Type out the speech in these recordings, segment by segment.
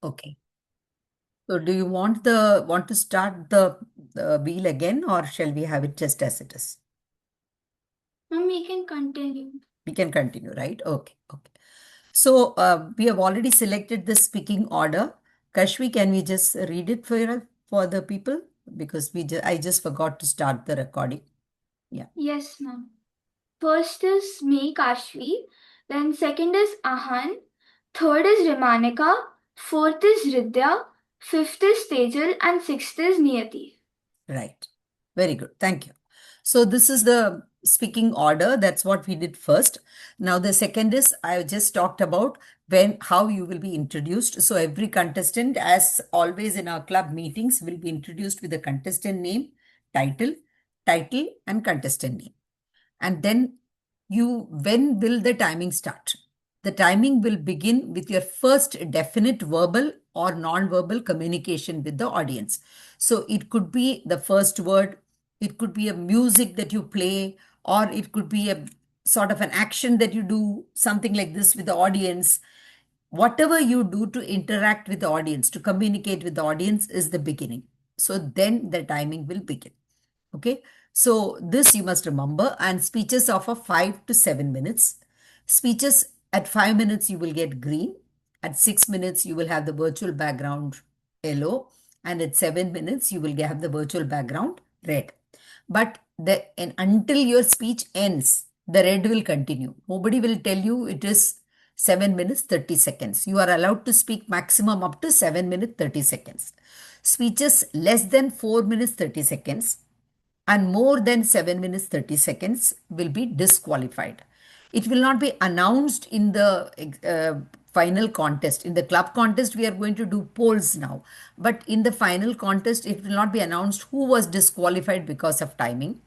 Okay. So do you want to start the wheel again, or shall we have it just as it is? Ma'am, we can continue. We can continue, right? Okay. Okay. So we have already selected the speaking order. Kashvi, can we just read it for the people? Because I just forgot to start the recording. Yeah. Yes, ma'am. First is me, Kashvi. Then second is Ahan. Third is Rimanika. Fourth is Ridya. Fifth is Tejal. And sixth is Niyati. Right. Very good. Thank you. So this is the speaking order. That's what we did first. Now the second is I just talked about how you will be introduced. So every contestant, as always in our club meetings, will be introduced with the contestant name, title, and contestant name. And then when will the timing start? The timing will begin with your first definite verbal or non-verbal communication with the audience. So it could be the first word, it could be a music that you play, or it could be a sort of an action that you do, something like this with the audience. Whatever you do to interact with the audience, to communicate with the audience is the beginning. So then the timing will begin. Okay. So this you must remember, and speeches of a 5 to 7 minutes. Speeches at 5 minutes you will get green. At 6 minutes you will have the virtual background yellow, and at 7 minutes you will have the virtual background red. But until your speech ends, the red will continue. Nobody will tell you it is 7 minutes 30 seconds. You are allowed to speak maximum up to 7 minutes 30 seconds. Speeches less than 4 minutes 30 seconds and more than 7 minutes 30 seconds will be disqualified. It will not be announced in the final contest. In the club contest, we are going to do polls now. But in the final contest, it will not be announced who was disqualified because of timing.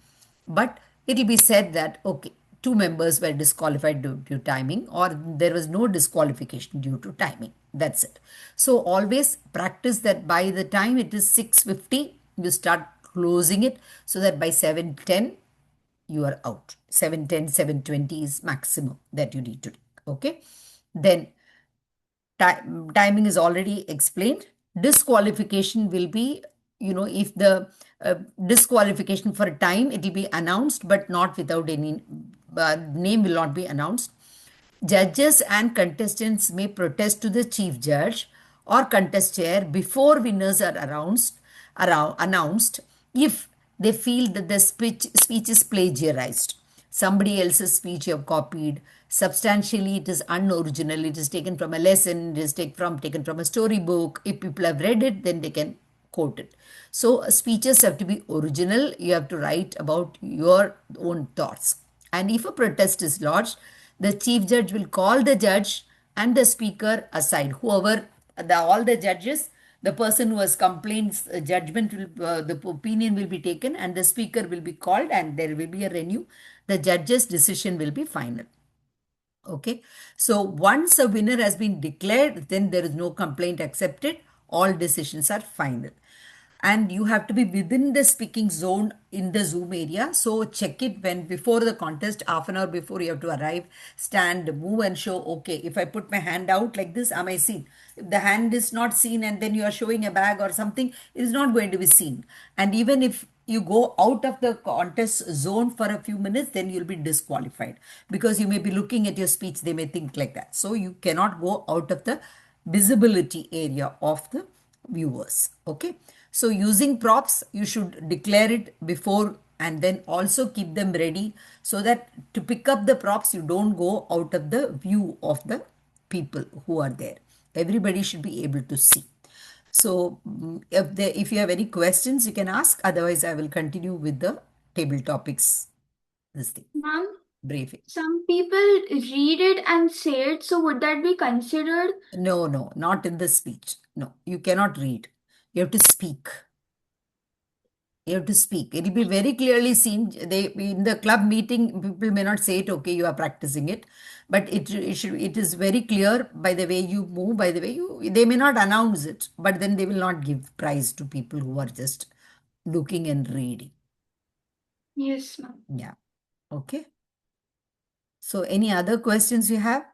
But it will be said that, okay, two members were disqualified due to timing, or there was no disqualification due to timing. That's it. So always practice that by the time it is 6:50, you start closing it so that by 7:10 you are out. 7:10, 7:20 is maximum that you need to do. Okay. Then timing is already explained. Disqualification will be, if the disqualification for a time, it will be announced, but not without any name will not be announced. Judges and contestants may protest to the chief judge or contest chair before winners are announced if they feel that the speech is plagiarized. Somebody else's speech you have copied. Substantially, it is unoriginal. It is taken from a lesson. It is taken from a storybook. If people have read it, then they can quote it. So speeches have to be original. You have to write about your own thoughts. And if a protest is lodged, the chief judge will call the judge and the speaker aside. All the judges, the person who has complaints, judgment the opinion will be taken, and the speaker will be called, and there will be a renew. The judge's decision will be final. Okay. So once a winner has been declared, then there is no complaint accepted. All decisions are final. And you have to be within the speaking zone in the Zoom area. So check it when before the contest, half an hour before you have to arrive, stand, move and show, okay, if I put my hand out like this, am I seen? If the hand is not seen and then you are showing a bag or something, it is not going to be seen. And even if you go out of the contest zone for a few minutes, then you'll be disqualified because you may be looking at your speech. They may think like that. So you cannot go out of the visibility area of the viewers. Okay. So using props, you should declare it before and then also keep them ready so that to pick up the props, you don't go out of the view of the people who are there. Everybody should be able to see. So if you have any questions, you can ask. Otherwise, I will continue with the table topics. This thing, Ma'am, briefing. some people read it and say it, so would that be considered? No, no, not in the speech. No, you cannot read. You have to speak. You have to speak. It will be very clearly seen. They in the club meeting, people may not say it. Okay, you are practicing it, but it is very clear by the way you move, by the way you. They may not announce it, but then they will not give prize to people who are just looking and reading. Yes, ma'am. Yeah. Okay. So, any other questions you have?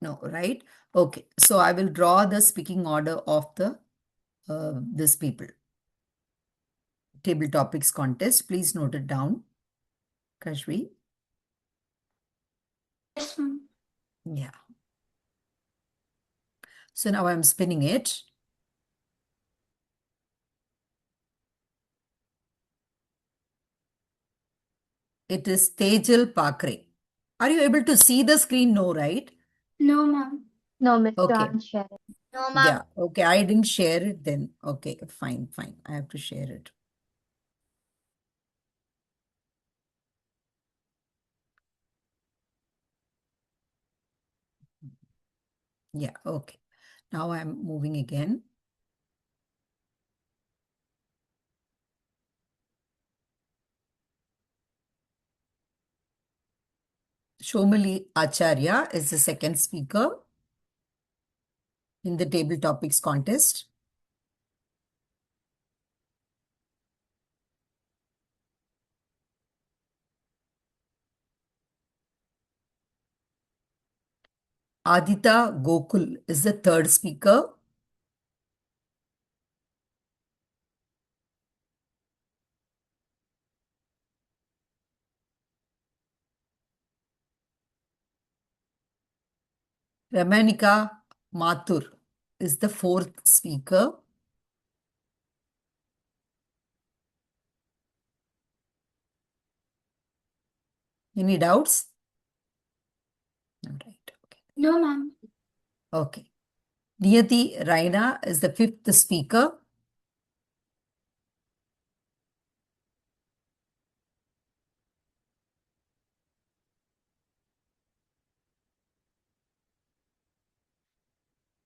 No, right? Okay. So I will draw the speaking order of the this people. Table topics contest. Please note it down, Kashvi. Yes, ma'am. Yeah. So now I'm spinning it. It is Tejal Pakre. Are you able to see the screen? No, right? No, ma'am. No, Miss Okay. Can't share it. No, Yeah. Okay. I didn't share it then. Okay. Fine. Fine. I have to share it. Yeah. Okay. Now I'm moving again. Shomali Acharya is the second speaker in the table topics contest. Adita Gokul is the third speaker. Ramanika Mathur is the fourth speaker. Any doubts? All right. Okay. No, ma'am. Okay. Niyati Raina is the fifth speaker.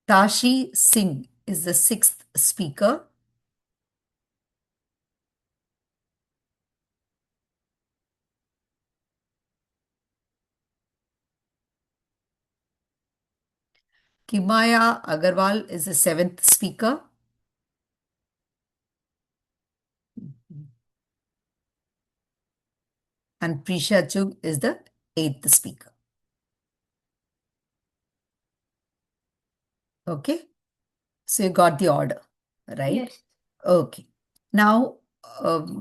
Tashi Singh is the sixth speaker. Kimaya Agarwal is the seventh speaker. And Prisha Chug is the eighth speaker. Okay. So you got the order, right? Yes. Okay. Now,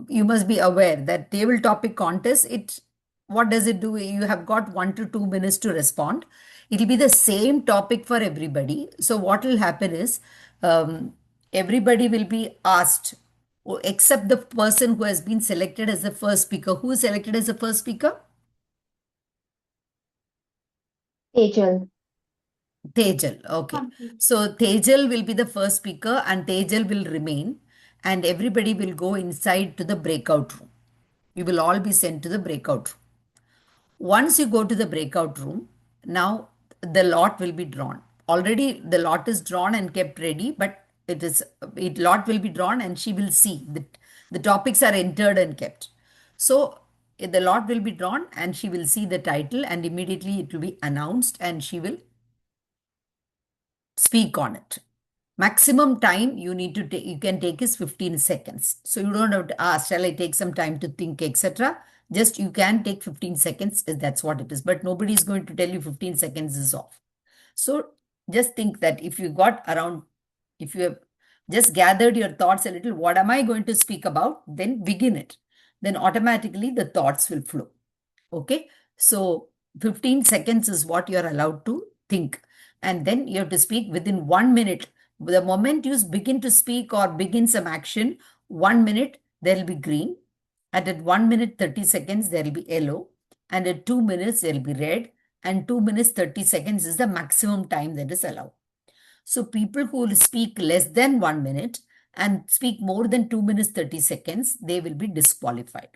you must be aware that table topic contest, what does it do? You have got 1 to 2 minutes to respond. It will be the same topic for everybody. So what will happen is, everybody will be asked, except the person who has been selected as the first speaker. Who is selected as the first speaker? Tejal. Tejal. Okay. Complete. So Tejal will be the first speaker and Tejal will remain, and everybody will go inside to the breakout room. You will all be sent to the breakout room. Once you go to the breakout room, now the lot will be drawn. Already the lot is drawn and kept ready, but it lot will be drawn and she will see that the topics are entered and kept. So the lot will be drawn and she will see the title and immediately it will be announced and she will speak on it. Maximum time you need to take, you can take is 15 seconds. So you don't have to ask, shall I take some time to think, etc. Just you can take 15 seconds, that's what it is. But nobody is going to tell you 15 seconds is off. So just think that if you got around, if you have just gathered your thoughts a little, what am I going to speak about? Then begin it. Then automatically the thoughts will flow. Okay. So 15 seconds is what you're allowed to think. And then you have to speak within 1 minute. The moment you begin to speak or begin some action, 1 minute, there will be green. And at 1 minute, 30 seconds, there will be yellow. And at 2 minutes, there will be red. And 2 minutes, 30 seconds is the maximum time that is allowed. So people who will speak less than 1 minute and speak more than 2 minutes, 30 seconds, they will be disqualified.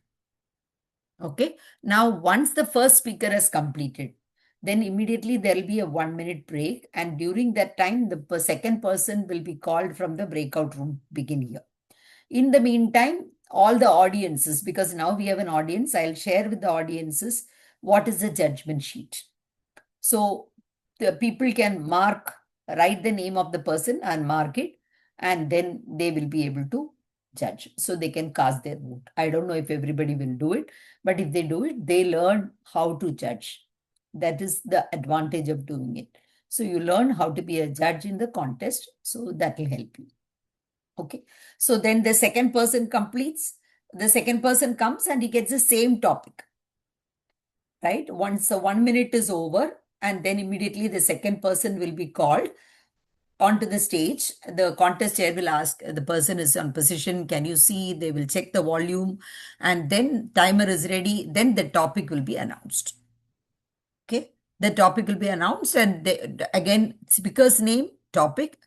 Okay. Now, once the first speaker has completed, then immediately there will be a 1 minute break. And during that time, the second person will be called from the breakout room, begin here. In the meantime, all the audiences, because now we have an audience, I'll share with the audiences what is the judgment sheet. So the people can write the name of the person and mark it, and then they will be able to judge. So they can cast their vote. I don't know if everybody will do it, but if they do it, they learn how to judge. That is the advantage of doing it. So you learn how to be a judge in the contest. So that will help you. Okay. So then the second person completes. The second person comes and he gets the same topic. Right? Once the 1 minute is over, and then immediately the second person will be called onto the stage. The contest chair will ask, the person is on position, can you see? They will check the volume, and then timer is ready. Then the topic will be announced. Okay, the topic will be announced, and again, speaker's name, topic,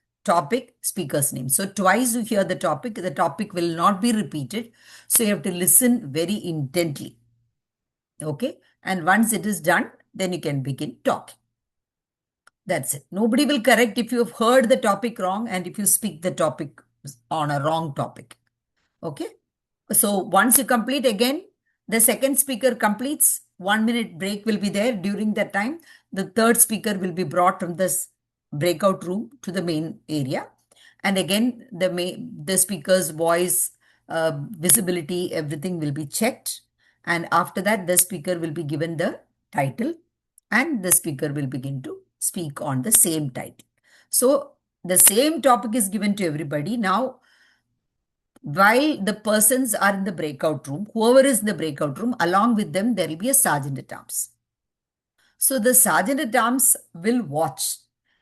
speaker's name. So twice you hear the topic will not be repeated. So you have to listen very intently. Okay, and once it is done, then you can begin talking. That's it. Nobody will correct if you have heard the topic wrong and if you speak the topic on a wrong topic. Okay. So once you complete again, the second speaker completes, 1 minute break will be there. During that time, the third speaker will be brought from this breakout room to the main area. And again, the speaker's voice, visibility, everything will be checked. And after that, the speaker will be given the title and the speaker will begin to speak on the same title. So the same topic is given to everybody. Now, while the persons are in the breakout room, whoever is in the breakout room, along with them, there will be a sergeant at arms. So the sergeant at arms will watch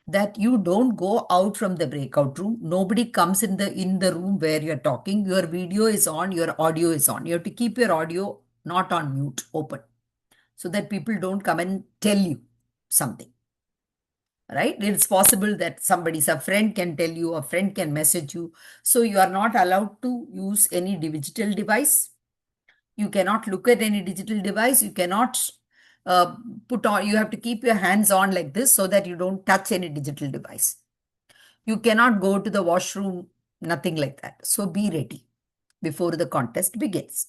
that you don't go out from the breakout room. Nobody comes in the room where you're talking. Your video is on, your audio is on. You have to keep your audio not on mute, open, so that people don't come and tell you something. Right? It's possible that a friend can tell you, a friend can message you. So you are not allowed to use any digital device. You cannot look at any digital device. You cannot you have to keep your hands on like this so that you don't touch any digital device. You cannot go to the washroom, nothing like that. So be ready before the contest begins.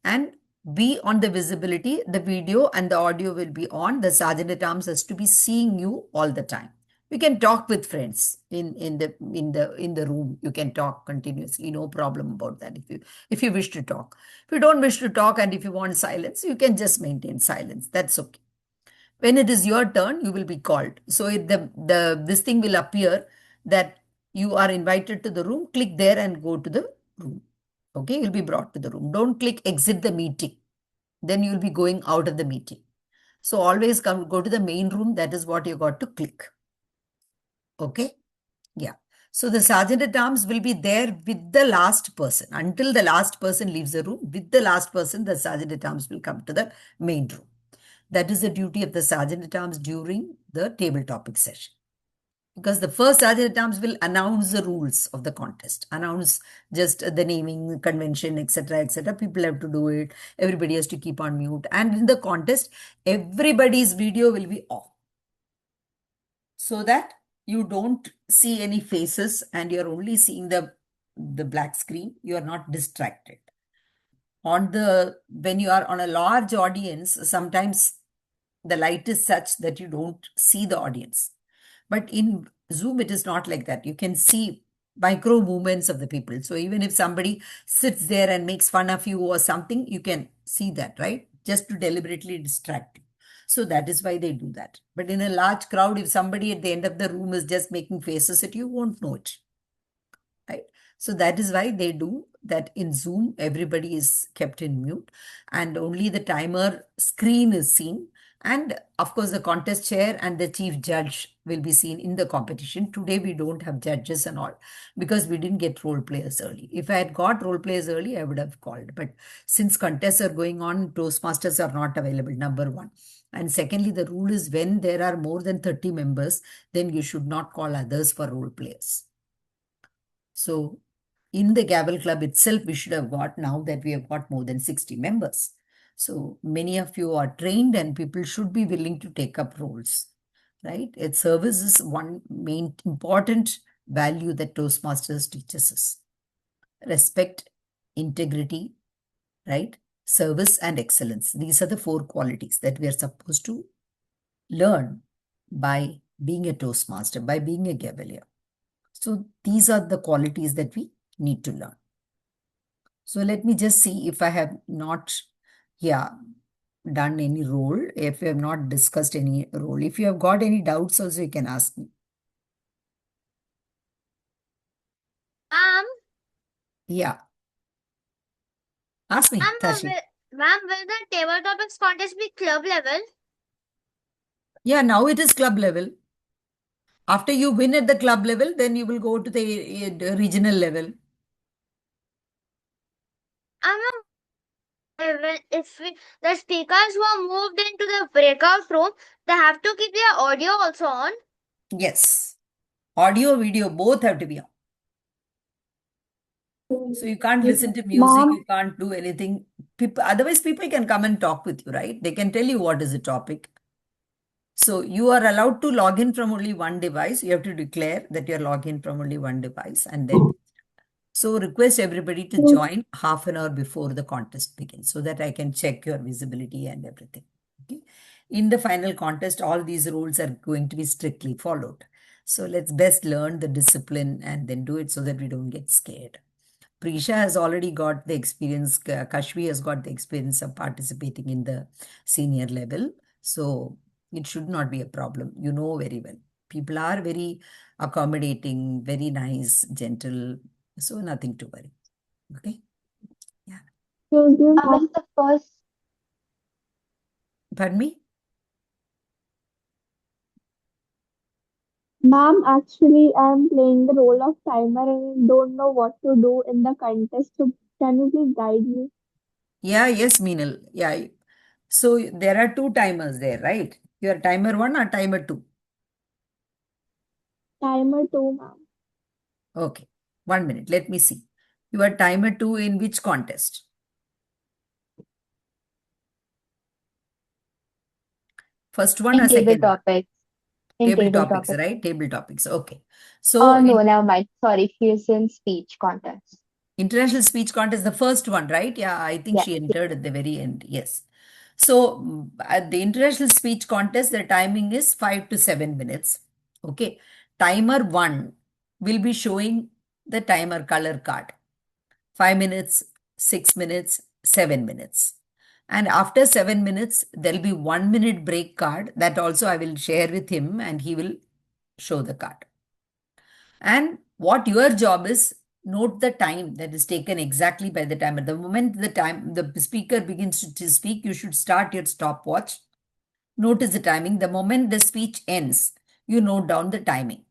And be on the visibility, the video and the audio will be on. The sergeant at arms has to be seeing you all the time. We can talk with friends in the room. You can talk continuously, no problem about that. If you wish to talk, if you don't wish to talk, and if you want silence, you can just maintain silence. That's okay. When it is your turn, you will be called. So this thing will appear that you are invited to the room. Click there and go to the room. Okay, you'll be brought to the room. Don't click exit the meeting. Then you'll be going out of the meeting. So always go to the main room. That is what you got to click. Okay. Yeah. So the sergeant at arms will be there with the last person. Until the last person leaves the room, with the last person, the sergeant at arms will come to the main room. That is the duty of the sergeant at arms during the table topic session. Because the first sergeant at arms will announce the rules of the contest, announce just the naming convention, etc., etc. People have to do it. Everybody has to keep on mute. And in the contest, everybody's video will be off, so that you don't see any faces and you're only seeing the black screen. You are not distracted. When you are on a large audience, sometimes the light is such that you don't see the audience. But in Zoom, it is not like that. You can see micro movements of the people. So even if somebody sits there and makes fun of you or something, you can see that, right? Just to deliberately distract you. So that is why they do that. But in a large crowd, if somebody at the end of the room is just making faces at you, you won't know it. Right? So that is why they do that in Zoom. Everybody is kept in mute and only the timer screen is seen. And of course, the contest chair and the chief judge will be seen in the competition. Today, we don't have judges and all because we didn't get role players early. If I had got role players early, I would have called. But since contests are going on, Toastmasters are not available, number one. And secondly, the rule is when there are more than 30 members, then you should not call others for role players. So in the Gavel Club itself, we should have got, now that we have got more than 60 members. So many of you are trained and people should be willing to take up roles, right? Its service is one main important value that Toastmasters teaches us. Respect, integrity, right? Service and excellence. These are the 4 qualities that we are supposed to learn by being a Toastmaster, by being a Gavelier. So these are the qualities that we need to learn. So let me just see if I have not, yeah. done any role, if you have not discussed any role. If you have got any doubts also, you can ask me. Ma'am, Yeah, ask me, Tashi. ma'am, will the table topics contest be club level? Yeah, now it is club level. After you win at the club level, then you will go to the regional level. The speakers who are moved into the breakout room, they have to keep their audio also on. Yes. Audio, video, both have to be on. So you can't listen to music, Ma'am, you can't do anything. Otherwise, people can come and talk with you, right? They can tell you what is the topic. So you are allowed to log in from only one device. You have to declare that you're logging in from only one device and then. So request everybody to join half an hour before the contest begins so that I can check your visibility and everything. Okay. In the final contest, all these rules are going to be strictly followed. So let's best learn the discipline and then do it so that we don't get scared. Prisha has already got the experience. Kashvi has got the experience of participating in the senior level. So it should not be a problem. You know very well. People are very accommodating, very nice, gentle. So nothing to worry. Okay. Yeah. ma'am is the first. Pardon me? Ma'am, actually, I'm playing the role of timer and don't know what to do in the contest. So can you please guide me? Yeah, yes, Meenal. Yeah. So there are two timers there, right? You are timer one or timer two? Timer 2, ma'am. Okay. 1 minute. Let me see. You are timer two in which contest? First one or In table second one? topics. In Table table topics, topics. right? Table topics. Okay. Oh, So no, in never mind. Sorry, she is in speech contest. international speech contest, the first one, right? Yeah, I think Yes, she entered at the very end. Yes. So at the international speech contest, the timing is 5 to 7 minutes. Okay. Timer one will be showing the timer color card. 5 minutes, 6 minutes, 7 minutes. And after 7 minutes, there'll be 1 minute break card that also I will share with him and he will show the card. And what your job is, note the time that is taken exactly by the timer. The moment the speaker begins to speak, you should start your stopwatch. Notice the timing. The moment the speech ends, you note down the timing.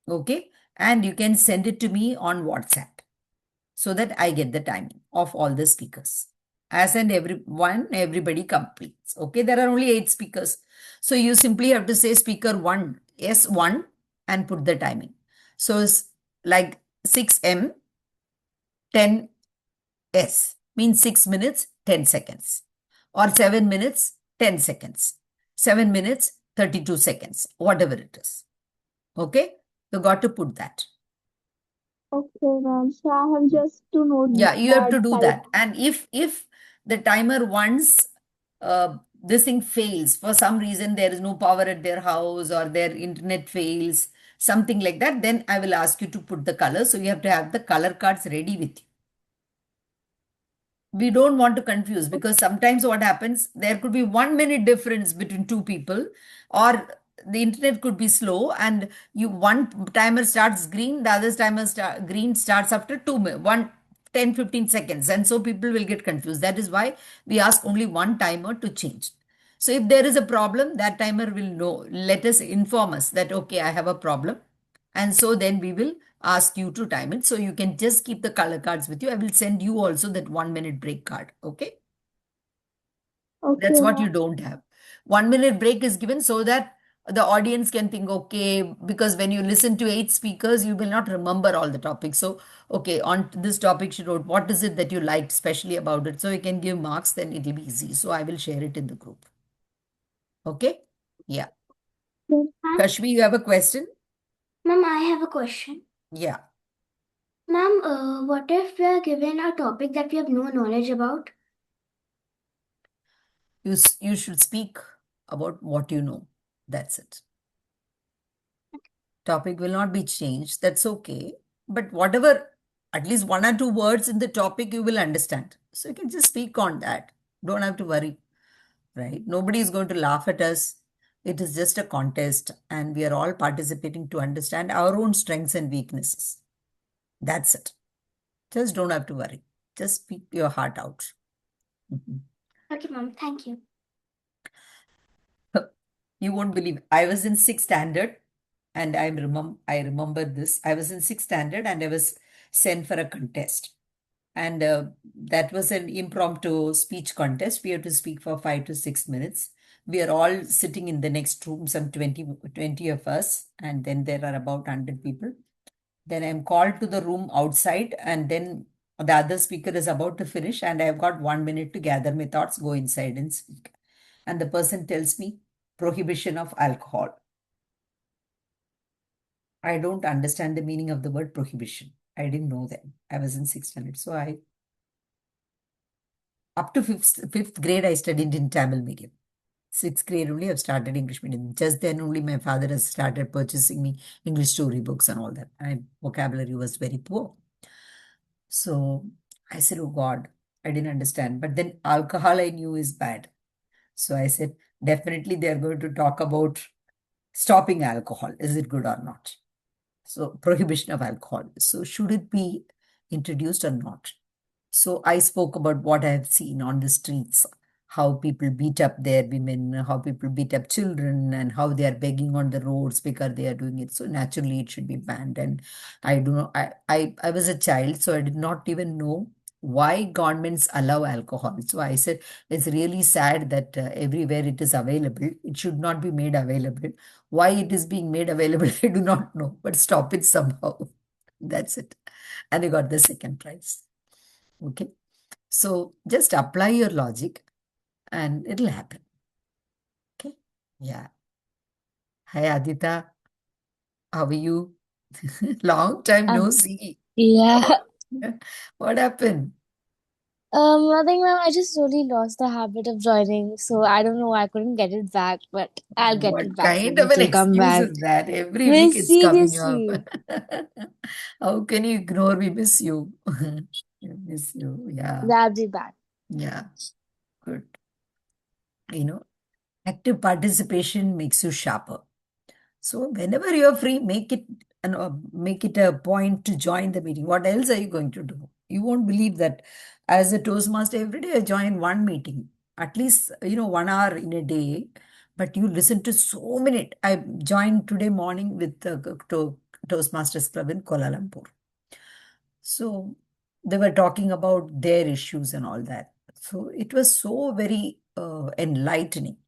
Okay. And you can send it to me on WhatsApp so that I get the timing of all the speakers. As and everybody completes. Okay. There are only 8 speakers. So you simply have to say speaker 1, S1, and put the timing. So it's like 6M 10S means 6 minutes 10 seconds or 7 minutes 10 seconds, 7 minutes 32 seconds, whatever it is. Okay, you got to put that. Okay, ma'am. So I have just to note Yeah, you have to that do time. that. And if the timer once this thing fails for some reason, there is no power at their house or their internet fails, something like that, then I will ask you to put the color. So you have to have the color cards ready with you. We don't want to confuse because sometimes what happens, there could be 1 minute difference between two people, or the internet could be slow and one timer starts green, the other green starts after 15 seconds, and so people will get confused. That is why we ask only one timer to change. So if there is a problem, that timer will know, let us inform us that okay, I have a problem, and so then we will ask you to time it. So you can just keep the color cards with you. I will send you also that 1 minute break card. Okay. Okay, That's what you ma'am. don't have. 1 minute break is given so that the audience can think, okay, because when you listen to 8 speakers, you will not remember all the topics. So, okay, on this topic, she wrote, what is it that you liked especially about it? So you can give marks, then it'll be easy. So I will share it in the group. Okay. Yeah. Yes. Kashmi, you have a question? Ma'am, I have a question. Yeah. Ma'am, what if we are given a topic that we have no knowledge about? You should speak about what you know. That's it. Topic will not be changed. That's okay. But whatever, at least 1 or 2 words in the topic, you will understand. So you can just speak on that. Don't have to worry. right? Nobody is going to laugh at us. It is just a contest, and we are all participating to understand our own strengths and weaknesses. That's it. Just don't have to worry. Just speak your heart out. Mhm. Okay, Mom. Thank you. You won't believe. I was in sixth standard, and I remember this. I was in sixth standard, and I was sent for a contest. And that was an impromptu speech contest. We have to speak for 5 to 6 minutes. We are all sitting in the next room, some 20 of us, and then there are about 100 people. Then I'm called to the room outside, and then the other speaker is about to finish, and I've got 1 minute to gather my thoughts, go inside and speak. And the person tells me, prohibition of alcohol. I don't understand the meaning of the word prohibition. I didn't know that. I was in sixth standard. So up to fifth grade, I studied in Tamil medium. Sixth grade only, I've started English medium. Just then only my father has started purchasing me English story books and all that. My vocabulary was very poor. So I said, oh God, I didn't understand. But then alcohol I knew is bad. So I said, definitely they're going to talk about stopping alcohol. Is it good or not? So prohibition of alcohol. So should it be introduced or not? So I spoke about what I have seen on the streets, how people beat up their women, how people beat up children, and how they are begging on the roads because they are doing it. So naturally, it should be banned. And I do not. I was a child, so I did not even know why governments allow alcohol. So I said it's really sad that everywhere it is available, it should not be made available. Why it is being made available, I do not know, but stop it somehow. That's it. And I got the second prize. Okay. So just apply your logic and it'll happen. Okay. Yeah. Hi, Adita. How are you? Long time no see. Yeah. What happened? Nothing, ma'am. I just really lost the habit of joining, so I don't know. I couldn't get it back, but I'll get it What back kind when of an it'll come excuse back. is that? Every week Miss, it's coming up. seriously. How can you ignore? We miss you. We miss you. Yeah. That'll be back. Yeah. Good. Active participation makes you sharper. So whenever you're free, make it a point to join the meeting. What else are you going to do? You won't believe that as a Toastmaster, every day I join one meeting, at least 1 hour in a day. But you listen to so many. I joined today morning with the Toastmasters Club in Kuala Lumpur. So they were talking about their issues and all that. So it was so very enlightening,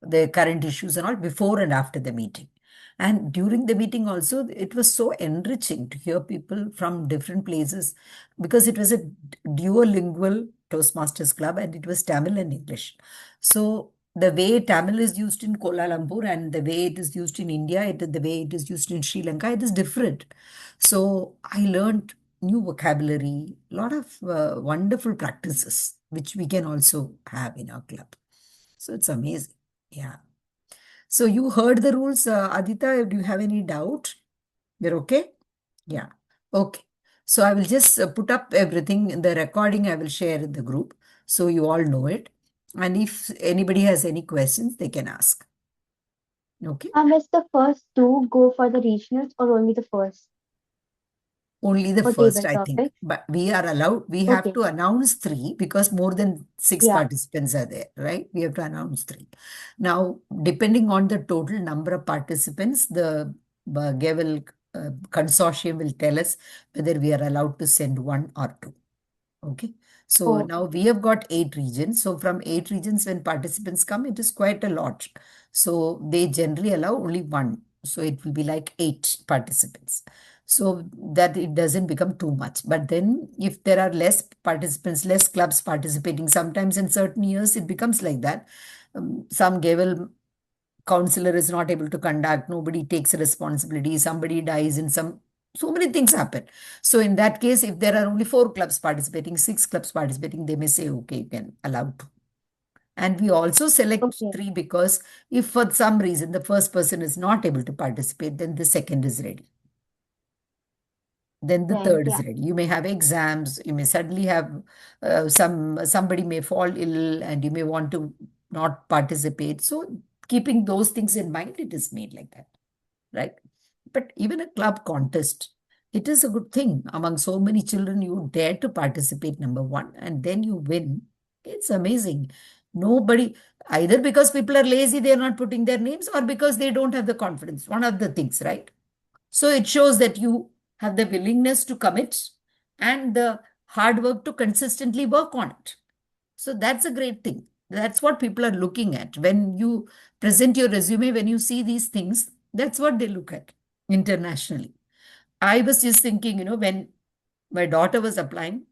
the current issues and all before and after the meeting. And during the meeting also, it was so enriching to hear people from different places because it was a duolingual Toastmasters Club and it was Tamil and English. So the way Tamil is used in Kuala Lumpur and the way it is used in India, the way it is used in Sri Lanka, it is different. So I learned new vocabulary, a lot of wonderful practices, which we can also have in our club. So it's amazing. Yeah. So you heard the rules, Adita. Do you have any doubt? You're okay? Yeah. Okay. So I will just put up everything in the recording. I will share in the group so you all know it. And if anybody has any questions, they can ask. Okay. Miss, the first two go for the regionals or only the first Only the for first, table I think. topics? But we are allowed, we have Okay. to announce 3 because more than 6 Yeah. participants are there, right? We have to announce 3. Now, depending on the total number of participants, the Gavel consortium will tell us whether we are allowed to send 1 or 2. Okay. So now Okay. we have got 8 regions. So from 8 regions, when participants come, it is quite a lot. So they generally allow only 1. So it will be like 8 participants. So that it doesn't become too much. But then if there are less participants, less clubs participating, sometimes in certain years it becomes like that. Some Gavel counselor is not able to conduct, nobody takes responsibility, somebody dies in some, so many things happen. So in that case, if there are only 4 clubs participating, 6 clubs participating, they may say, okay, you can allow 2. And we also select Okay. 3 because if for some reason the first person is not able to participate, then the second is ready. Then the Right. third is Yeah. ready. You may have exams, you may suddenly have somebody may fall ill and you may want to not participate. So keeping those things in mind, it is made like that, right? But even a club contest, it is a good thing. Among so many children, you dare to participate, number one, and then you win. It's amazing. Nobody, either because people are lazy, they're not putting their names, or because they don't have the confidence. One of the things, right? So it shows that you have the willingness to commit and the hard work to consistently work on it. So that's a great thing. That's what people are looking at. When you present your resume, when you see these things, that's what they look at internationally. I was just thinking, when my daughter was applying,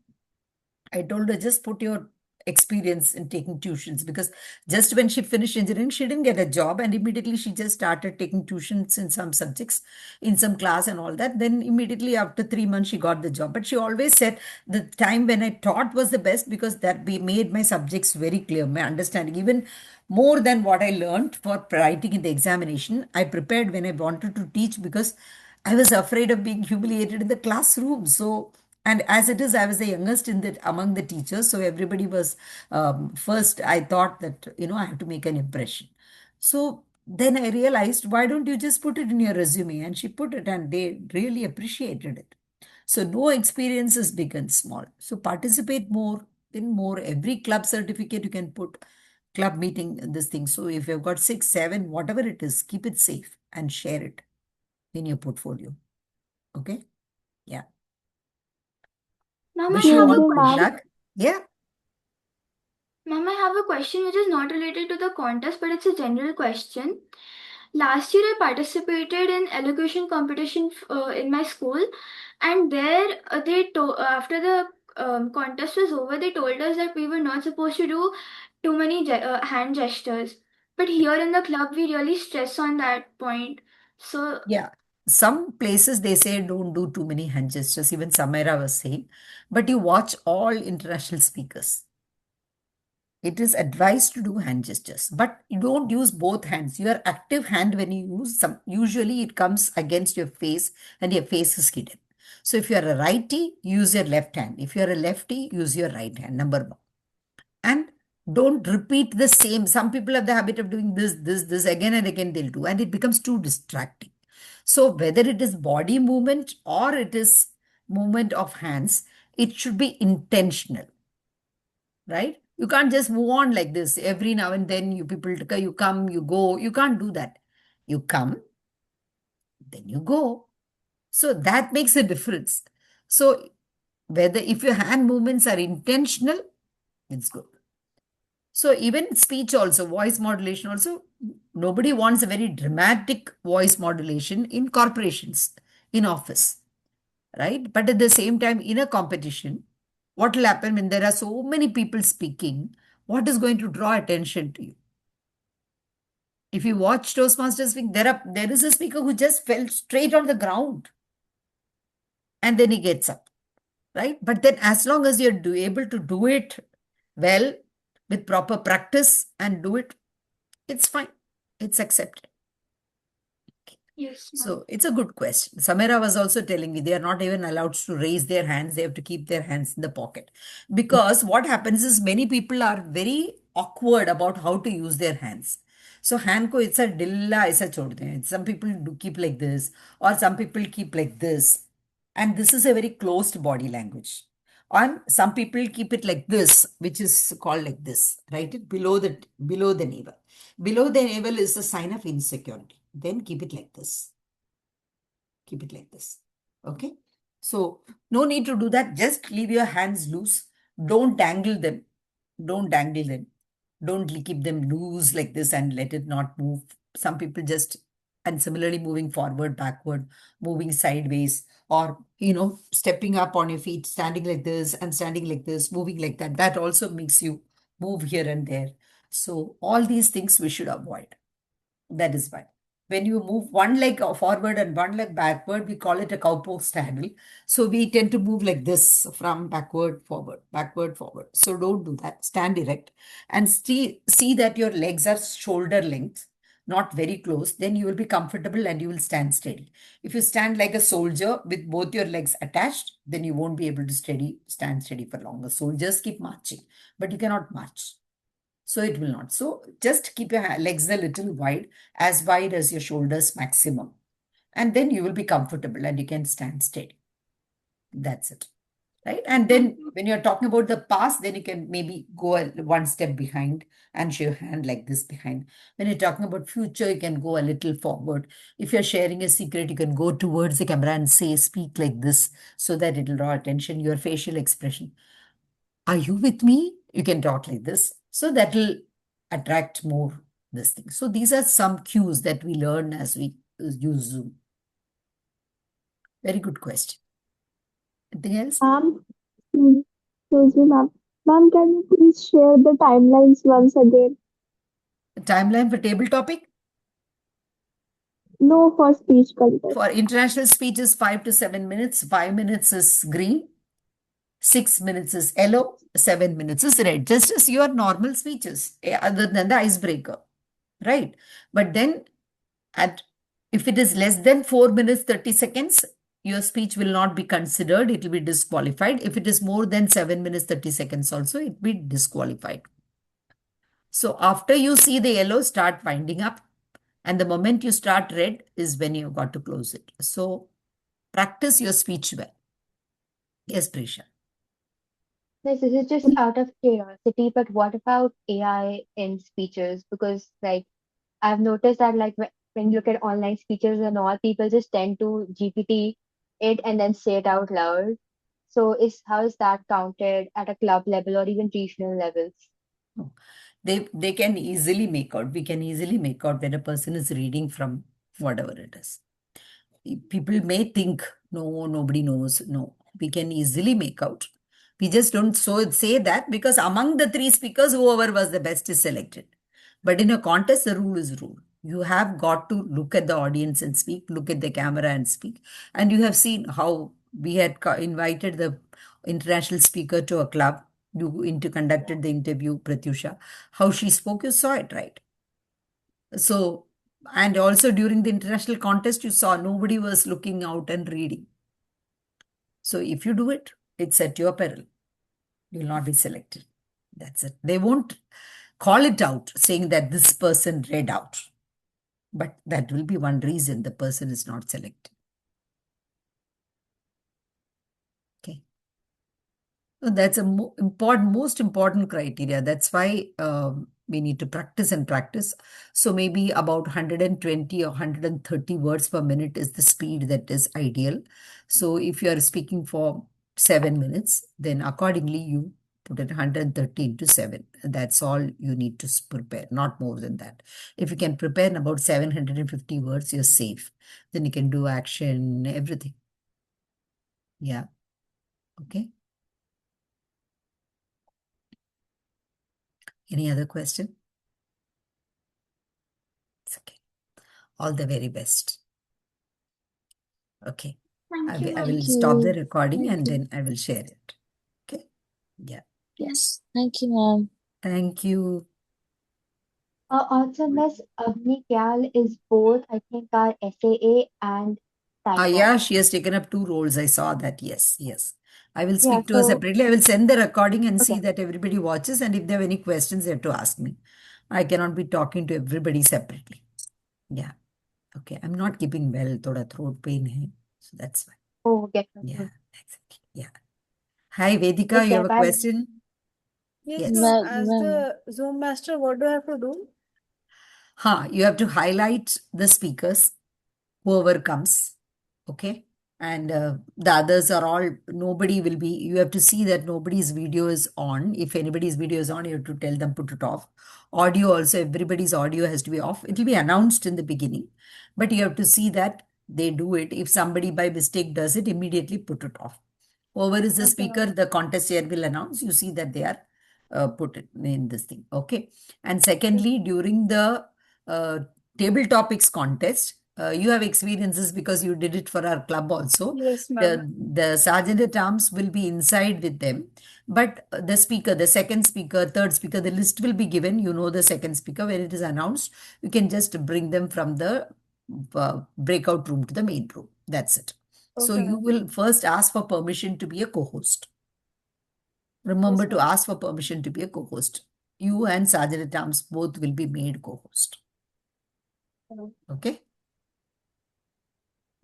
I told her just put your experience in taking tuitions, because just when she finished engineering, she didn't get a job, and immediately she just started taking tuitions in some subjects, in some class and all that. Then immediately after 3 months, she got the job. But she always said the time when I taught was the best, because that we made my subjects very clear, my understanding, even more than what I learned for writing in the examination. I prepared when I wanted to teach, because I was afraid of being humiliated in the classroom. So, and as it is, I was the youngest in the among the teachers, so everybody was first. I thought that I have to make an impression. So then I realized, why don't you just put it in your resume? And she put it, and they really appreciated it. So no experience is big and small. So participate more, in more. Every club certificate you can put, club meeting, this thing. So if you've got 6, 7, whatever it is, keep it safe and share it in your portfolio. Okay? Yeah. Ma'am, I Wish you have all a Thank you, good ma'am. luck. Yeah. Ma'am, I have a question which is not related to the contest, but it's a general question. Last year, I participated in elocution competition in my school, and there after the contest was over, they told us that we were not supposed to do too many hand gestures. But here in the club, we really stress on that point. So Yeah. Some places they say don't do too many hand gestures. Even Samira was saying. But you watch all international speakers. It is advised to do hand gestures, but you don't use both hands. Your active hand, when you use some, usually it comes against your face and your face is hidden. So if you are a righty, use your left hand. If you are a lefty, use your right hand, number one. And don't repeat the same. Some people have the habit of doing this again and again they'll do, and it becomes too distracting. So whether it is body movement or it is movement of hands, it should be intentional, right? You can't just move on like this. Every now and then you come, you go. You can't do that. You come, then you go. So that makes a difference. So whether if your hand movements are intentional, it's good. So even speech also, voice modulation also, nobody wants a very dramatic voice modulation in corporations, in office, right? But at the same time, in a competition, what will happen when there are so many people speaking? What is going to draw attention to you? If you watch Toastmasters speak, there is a speaker who just fell straight on the ground and then he gets up, right? But then as long as you're able to do it well with proper practice and do it, it's fine. It's accepted. yes, ma'am. So it's a good question. Samira was also telling me they are not even allowed to raise their hands. They have to keep their hands in the pocket. Because what happens is many people are very awkward about how to use their hands. So hand ko it's a dilla aisa chhod dein. Some people do keep like this, or some people keep like this. And this is a very closed body language. And some people keep it like this, which is called like this, right? Below the navel. Below the navel is a sign of insecurity. Then keep it like this. Keep it like this. Okay. So no need to do that. Just leave your hands loose. Don't dangle them. Don't dangle them. Don't keep them loose like this and let it not move. Some people just, and similarly moving forward, backward, moving sideways, or, stepping up on your feet, standing like this and standing like this, moving like that. That also makes you move here and there. So all these things we should avoid. That is why. When you move one leg forward and one leg backward, we call it a cowpoke straddle. So we tend to move like this from backward, forward, backward, forward. So don't do that. Stand erect and see that your legs are shoulder length, not very close. Then you will be comfortable and you will stand steady. If you stand like a soldier with both your legs attached, then you won't be able to stand steady for longer. Soldiers keep marching, but you cannot march. So it will not. So just keep your legs a little wide as your shoulders maximum. And then you will be comfortable and you can stand steady. That's it. Right? And then when you're talking about the past, then you can maybe go one step behind and show your hand like this behind. When you're talking about future, you can go a little forward. If you're sharing a secret, you can go towards the camera and speak like this so that it'll draw attention, your facial expression. Are you with me? You can talk like this. So that will attract more this thing. So these are some cues that we learn as we use Zoom. Very good question. Anything else? Excuse me, ma'am. Ma'am, can you please share the timelines once again? Timeline for table topic? No, for speech contest. For international speech is 5 to 7 minutes. 5 minutes is green. 6 minutes is yellow. 7 minutes is red. Just as your normal speeches, other than the icebreaker. Right? But then if it is less than 4 minutes 30 seconds, your speech will not be considered. It will be disqualified. If it is more than 7 minutes 30 seconds also, it will be disqualified. So after you see the yellow, start winding up. And the moment you start red is when you've got to close it. So practice your speech well. Yes, Prisha. This is just out of curiosity, but what about AI in speeches? Because like I've noticed that like when you look at online speeches and all, people just tend to GPT it and then say it out loud. So how is that counted at a club level or even regional levels? No. They can easily make out. We can easily make out when a person is reading from whatever it is. People may think, no, nobody knows. No, we can easily make out. We just don't say that because among the 3 speakers, whoever was the best is selected. But in a contest, the rule is rule. You have got to look at the audience and speak, look at the camera and speak. And you have seen how we had invited the international speaker to a club. You conducted the interview, Pratyusha. How she spoke, you saw it, right? So, and also during the international contest, you saw nobody was looking out and reading. So if you do it, it's at your peril. You will not be selected. That's it. They won't call it out saying that this person read out. But that will be one reason the person is not selected. Okay. So that's a most important criteria. That's why we need to practice and practice. So maybe about 120 or 130 words per minute is the speed that is ideal. So if you are speaking for 7 minutes, then accordingly you put it 130 into 7. That's all you need to prepare, not more than that. If you can prepare in about 750 words, you're safe. Then you can do action, everything. Yeah. Okay. Any other question? It's okay. All the very best. Okay. Thank you, I ma'am. will Thank stop the you. recording and Thank you. then I will share it. Okay. Yeah. Yes. Thank you, ma'am. Thank you. Also, Miss Agni Kyal is both, I think, our SAA and timer. Yeah, she has taken up 2 roles. I saw that. Yes, yes. I will Yeah, speak to her so separately. I will send the recording and see okay. that everybody watches. And if they have any questions, they have to ask me. I cannot be talking to everybody separately. Yeah. Okay. I'm not keeping well. Thoda throat pain hai. So that's why. Oh, get Yeah, exactly. Yeah. Hi, Vedika, Take you care. have a Bye. question? Yes, Yes. ma'am. Ma'am, As ma'am. the Zoom master, what do I have to do? You have to highlight the speakers, whoever comes. Okay. And the others are all, nobody will be, you have to see that nobody's video is on. If anybody's video is on, you have to tell them put it off. Audio also, everybody's audio has to be off. It will be announced in the beginning, but you have to see that they do it. If somebody by mistake does it, immediately put it off. Whoever is the Okay, speaker, ma'am. the contest chair will announce. You see that they are put it in this thing. Okay. And secondly, during the table topics contest, you have experiences because you did it for our club also. Yes, ma'am. The sergeant at arms will be inside with them, but the speaker, the second speaker, third speaker, the list will be given. You know the second speaker when it is announced. You can just bring them from the breakout room to the main room. That's it. So Okay, you ma'am. will first ask for permission to be a co-host. Yes, Remember to ma'am. ask for permission to be a co-host. You and Sajid Tams both will be made co-host. Okay?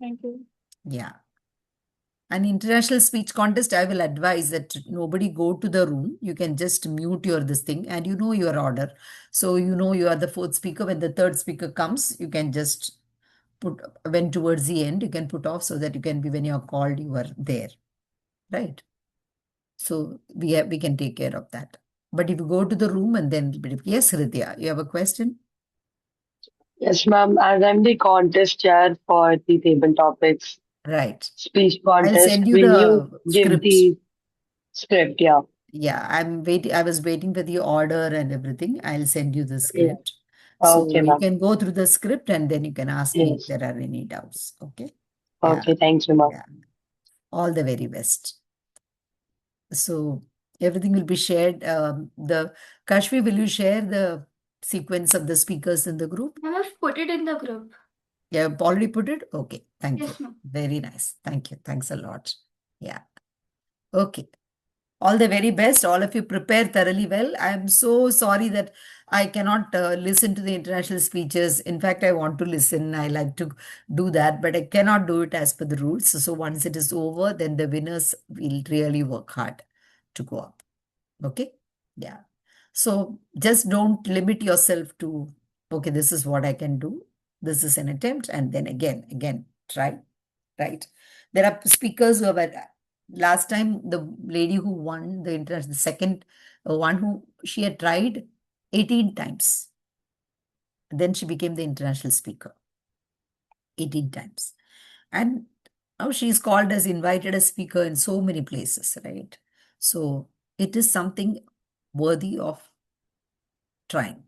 Thank you. Yeah. An international speech contest, I will advise that nobody go to the room. You can just mute your this thing and you know your order. So you know you are the fourth speaker. When the third speaker comes, you can just put, when towards the end, you can put off so that you can be, when you are called, you are there. Right? So we can take care of that. But if you go to the room and then, yes, Hridya, you have a question? Yes, ma'am. As I'm the contest chair for the table topics Right. speech I'll contest, send you will you the give script. the script? Yeah. Yeah, I'm waiting. I was waiting for the order and everything. I'll send you the Yeah. script. So Okay, you ma'am. can go through the script and then you can ask me if Yes. there are any doubts. Okay. Yeah. Okay, thank you, ma'am. Yeah. All the very best. So everything will be shared. The Kashvi, will you share the sequence of the speakers in the group? I have put it in the group. Yeah, I've already put it. Okay. Thank Yes, you. ma'am. Very nice. Thank you. Thanks a lot. Yeah. Okay. All the very best. All of you prepare thoroughly well. I'm so sorry that I cannot listen to the international speeches. In fact, I want to listen. I like to do that, but I cannot do it as per the rules. So once it is over, then the winners will really work hard to go up. Okay? Yeah. So just don't limit yourself to, okay, this is what I can do. This is an attempt. And then again, try. Right? There are speakers who have last time the lady who won the international, the second one who she had tried 18 times. Then she became the international speaker 18 times. And now she's called as invited as speaker in so many places, right? So it is something worthy of trying.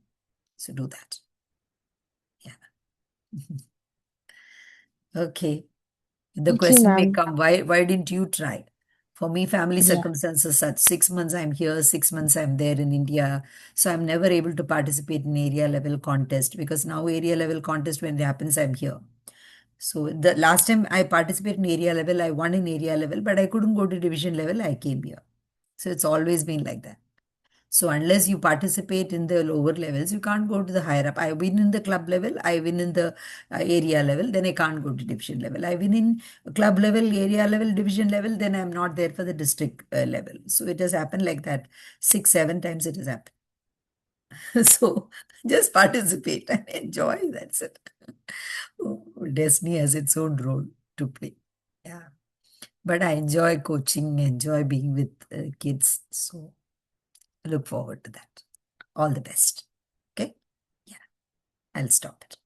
So do that. Yeah. Okay. The Thank you, question may ma'am. come, why didn't you try? For me, family Yeah. circumstances such 6 months I'm here, 6 months I'm there in India. So I'm never able to participate in area level contest because now area level contest, when it happens, I'm here. So the last time I participated in area level, I won in area level, but I couldn't go to division level. I came here. So it's always been like that. So unless you participate in the lower levels, you can't go to the higher up. I win in the club level, I win in the area level, then I can't go to division level. I win in club level, area level, division level, then I'm not there for the district level. So it has happened like that. 6, 7 times it has happened. So just participate and enjoy. That's it. Destiny has its own role to play. Yeah. But I enjoy coaching, enjoy being with kids. So look forward to that. All the best. Okay? Yeah. I'll stop it.